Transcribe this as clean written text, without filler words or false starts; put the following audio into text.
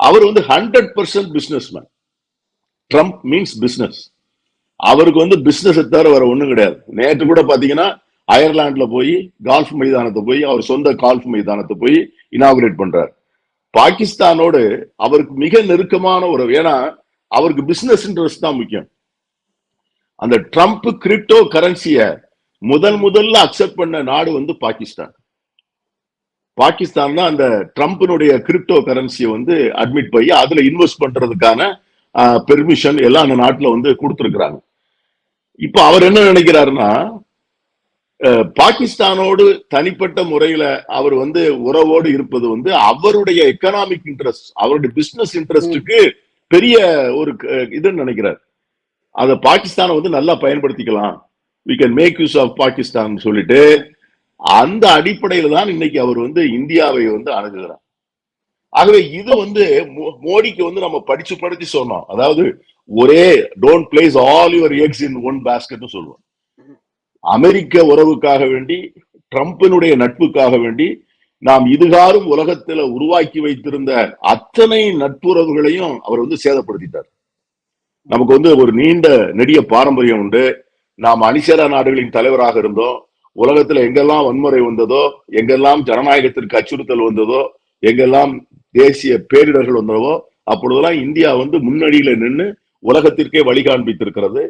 அவர் வந்து 100% business man. Trump means business. அவருக்கு வந்து பிசினஸ் தவிர வேற ஒண்ணும் கிடையாது. நேற்று கூட பாத்தீங்கன்னா அயர்லாந்துல போய் கால்ஃப் மைதானத்தை போய் அவர் சொந்த கால்ஃப் மைதானத்தை போய் இனாகுரேட் பண்றார். பாகிஸ்தானோடு அவருக்கு மிக நெருக்கமான உறவு. ஏன்னா அவருக்கு பிசினஸ் இன்ட்ரெஸ்ட் தான் முக்கியம். அந்த ட்ரம்ப் கிரிப்டோ கரன்சிய முதல்ல அக்செப்ட் பண்ண நாடு வந்து பாகிஸ்தான். பாகிஸ்தான் தான் அந்த ட்ரம்பினுடைய கிரிப்டோ கரன்சியை வந்து அட்மிட் பண்ணி அதுல இன்வெஸ்ட் பண்றதுக்கான பெர்மிஷன் எல்லாம் அந்த நாட்டுல வந்து கொடுத்திருக்கிறாங்க. இப்ப அவர் என்ன நினைக்கிறாருன்னா, பாகிஸ்தானோடு தனிப்பட்ட முறையில அவர் வந்து உறவோடு இருப்பது வந்து அவருடைய எக்கனாமிக் இன்ட்ரெஸ்ட், அவருடைய பிசினஸ் இன்ட்ரெஸ்டுக்கு பெரிய ஒரு இதுன்னு நினைக்கிறார். அதை பாகிஸ்தானை வந்து நல்லா பயன்படுத்திக்கலாம், we can make use of Pakistan சொல்லிட்டு அந்த அடிப்படையில தான் இன்னைக்கு அவர் வந்து இந்தியாவை வந்து அணுகுகிறார். ஆகவே இது வந்து மோடிக்கு வந்து நம்ம படிச்சு சொன்னோம். அதாவது ஒரே don't place all your X in one basket சொல்லுவோம். அமெரிக்க உறவுக்காக வேண்டி, ட்ரம்பினுடைய நட்புக்காக வேண்டி நாம் இதுகாரும் உலகத்துல உருவாக்கி வைத்திருந்த அத்தனை நட்புறவுகளையும் அவர் வந்து சேதப்படுத்திட்டார். நமக்கு வந்து ஒரு நீண்ட நெடிய பாரம்பரியம் உண்டு. நாம் அணிசேரா நாடுகளின் தலைவராக இருந்தோம். உலகத்துல எங்கெல்லாம் வன்முறை வந்ததோ, எங்கெல்லாம் ஜனநாயகத்திற்கு அச்சுறுத்தல் வந்ததோ, எங்கெல்லாம் தேசிய பேரிடர்கள் வந்ததோ, அப்பொழுதெல்லாம் இந்தியா வந்து முன்னணியில நின்று உலகத்திற்கே வழி காண்பித்திருக்கிறது.